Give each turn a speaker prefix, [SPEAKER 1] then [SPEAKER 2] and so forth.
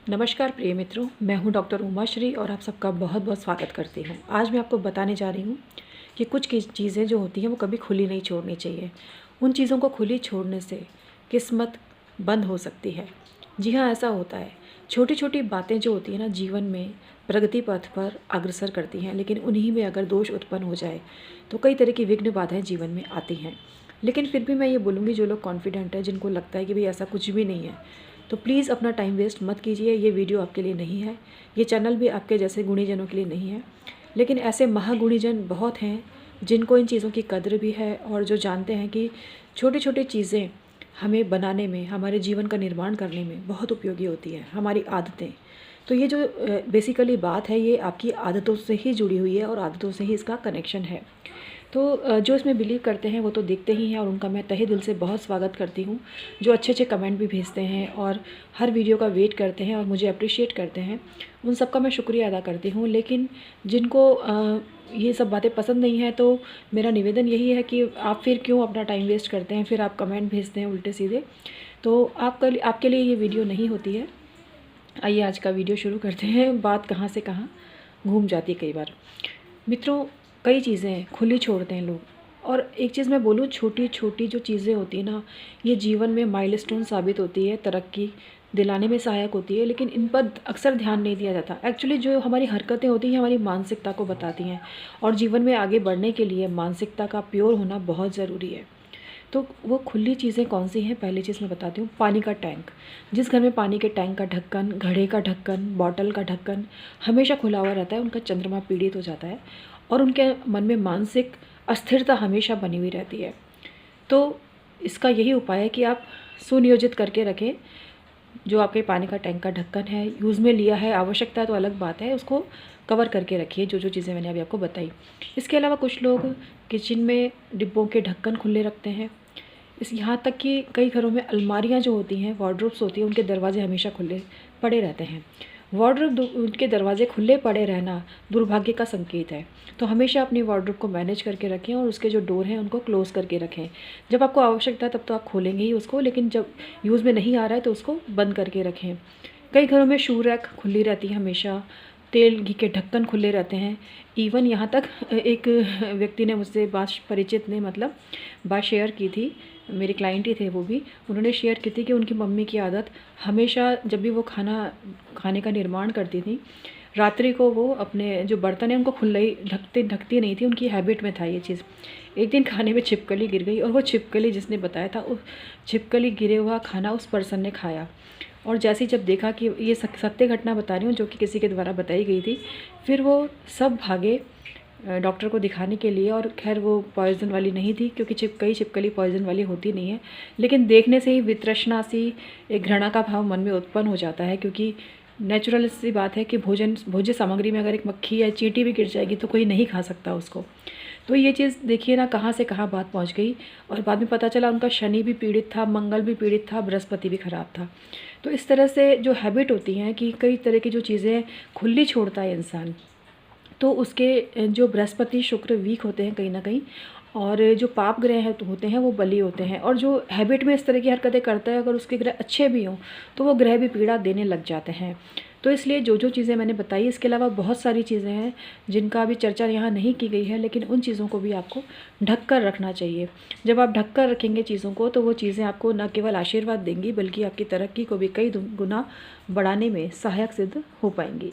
[SPEAKER 1] नमस्कार प्रिय मित्रों, मैं हूं डॉक्टर उमा श्री और आप सबका बहुत बहुत स्वागत करती हूं। आज मैं आपको बताने जा रही हूं कि कुछ चीज़ें जो होती हैं वो कभी खुली नहीं छोड़नी चाहिए। उन चीज़ों को खुली छोड़ने से किस्मत बंद हो सकती है। जी हाँ, ऐसा होता है। छोटी छोटी बातें जो होती हैं ना, जीवन में प्रगति पथ पर अग्रसर करती हैं, लेकिन उन्हीं में अगर दोष उत्पन्न हो जाए तो कई तरह की विघ्न बाधाएँ जीवन में आती हैं। लेकिन फिर भी मैं ये बोलूँगी, जो लोग कॉन्फिडेंट है, जिनको लगता है कि भाई ऐसा कुछ भी नहीं है, तो प्लीज़ अपना टाइम वेस्ट मत कीजिए। ये वीडियो आपके लिए नहीं है, ये चैनल भी आपके जैसे गुणीजनों के लिए नहीं है। लेकिन ऐसे महागुणीजन बहुत हैं जिनको इन चीज़ों की कद्र भी है और जो जानते हैं कि छोटी छोटी चीज़ें हमें बनाने में, हमारे जीवन का निर्माण करने में बहुत उपयोगी होती हैं, हमारी आदतें। तो ये जो बेसिकली बात है, ये आपकी आदतों से ही जुड़ी हुई है और आदतों से ही इसका कनेक्शन है। तो जो इसमें बिलीव करते हैं वो तो देखते ही हैं और उनका मैं तहे दिल से बहुत स्वागत करती हूँ। जो अच्छे अच्छे कमेंट भी भेजते हैं और हर वीडियो का वेट करते हैं और मुझे अप्रिशिएट करते हैं, उन सब का मैं शुक्रिया अदा करती हूँ। लेकिन जिनको ये सब बातें पसंद नहीं है, तो मेरा निवेदन यही है कि आप फिर क्यों अपना टाइम वेस्ट करते हैं, फिर आप कमेंट भेजते हैं उल्टे सीधे। तो आपके लिए ये वीडियो नहीं होती है। आइए आज का वीडियो शुरू करते हैं। बात कहाँ से कहाँ घूम जाती है कई बार। मित्रों, कई चीज़ें खुली छोड़ते हैं लोग। और एक चीज़ मैं बोलूँ, छोटी छोटी जो चीज़ें होती हैं ना, ये जीवन में माइलस्टोन साबित होती है, तरक्की दिलाने में सहायक होती है, लेकिन इन पर अक्सर ध्यान नहीं दिया जाता। एक्चुअली जो हमारी हरकतें होती हैं हमारी मानसिकता को बताती हैं, और जीवन में आगे बढ़ने के लिए मानसिकता का प्योर होना बहुत ज़रूरी है। तो वो खुली चीज़ें कौन सी हैं, पहली चीज़ मैं बताती हूँ। पानी का टैंक। जिस घर में पानी के टैंक का ढक्कन, घड़े का ढक्कन, बॉटल का ढक्कन हमेशा खुला हुआ रहता है, उनका चंद्रमा पीड़ित हो जाता है और उनके मन में मानसिक अस्थिरता हमेशा बनी हुई रहती है। तो इसका यही उपाय है कि आप सुनियोजित करके रखें। जो आपके पानी का टैंक का ढक्कन है, यूज़ में लिया है, आवश्यकता है तो अलग बात है, उसको कवर करके रखिए, जो जो चीज़ें मैंने अभी आपको बताई। इसके अलावा कुछ लोग किचन में डिब्बों के ढक्कन खुले रखते हैं। यहाँ तक कि कई घरों में अलमारियाँ जो होती हैं, वार्डरोब्स होती हैं, उनके दरवाजे हमेशा खुले पड़े रहते हैं। वार्डरोब उनके दरवाजे खुले पड़े रहना दुर्भाग्य का संकेत है। तो हमेशा अपनी वार्डरोब को मैनेज करके रखें और उसके जो डोर हैं उनको क्लोज़ करके रखें। जब आपको आवश्यकता है तब तो आप खोलेंगे ही उसको, लेकिन जब यूज़ में नहीं आ रहा है तो उसको बंद करके रखें। कई घरों में शू रैक खुली रहती है हमेशा, तेल घी के ढक्कन खुले रहते हैं। इवन यहाँ तक एक व्यक्ति ने मुझसे परिचित ने मतलब बात शेयर की थी, मेरे क्लाइंट ही थे वो भी। उन्होंने शेयर की थी कि उनकी मम्मी की आदत, हमेशा जब भी वो खाने का निर्माण करती थी, रात्रि को वो अपने जो बर्तन है उनको खुला ही ढकती नहीं थी, उनकी हैबिट में था ये चीज़। एक दिन खाने में छिपकली गिर गई और वो छिपकली जिसने बताया था, उस छिपकली गिरे हुआ खाना उस पर्सन ने खाया। और जैसे ही जब देखा कि ये सत्य घटना बता रही हूँ जो कि किसी के द्वारा बताई गई थी, फिर वो सब भागे डॉक्टर को दिखाने के लिए। और खैर वो पॉइज़न वाली नहीं थी, क्योंकि छिपकली पॉइज़न वाली होती नहीं है, लेकिन देखने से ही वितृष्णा सी, एक घृणा का भाव मन में उत्पन्न हो जाता है। क्योंकि नेचुरल सी बात है कि भोज्य सामग्री में अगर एक मक्खी या चींटी भी गिर जाएगी तो कोई नहीं खा सकता उसको। तो ये चीज़ देखिए ना, कहाँ से कहाँ बात पहुँच गई। और बाद में पता चला उनका शनि भी पीड़ित था, मंगल भी पीड़ित था, बृहस्पति भी खराब था। तो इस तरह से जो हैबिट होती हैं कि कई तरह की जो चीज़ें खुली छोड़ता है इंसान, तो उसके जो बृहस्पति शुक्र वीक होते हैं कहीं ना कहीं, और जो पाप ग्रह होते हैं वो बली होते हैं। और जो हैबिट में इस तरह की हरकतें करता है, अगर उसके ग्रह अच्छे भी हों तो वो ग्रह भी पीड़ा देने लग जाते हैं। तो इसलिए जो जो चीज़ें मैंने बताई, इसके अलावा बहुत सारी चीज़ें हैं जिनका अभी चर्चा यहाँ नहीं की गई है, लेकिन उन चीज़ों को भी आपको ढक कर रखना चाहिए। जब आप ढक कर रखेंगे चीज़ों को, तो वो चीज़ें आपको न केवल आशीर्वाद देंगी, बल्कि आपकी तरक्की को भी कई गुना बढ़ाने में सहायक सिद्ध हो पाएंगी।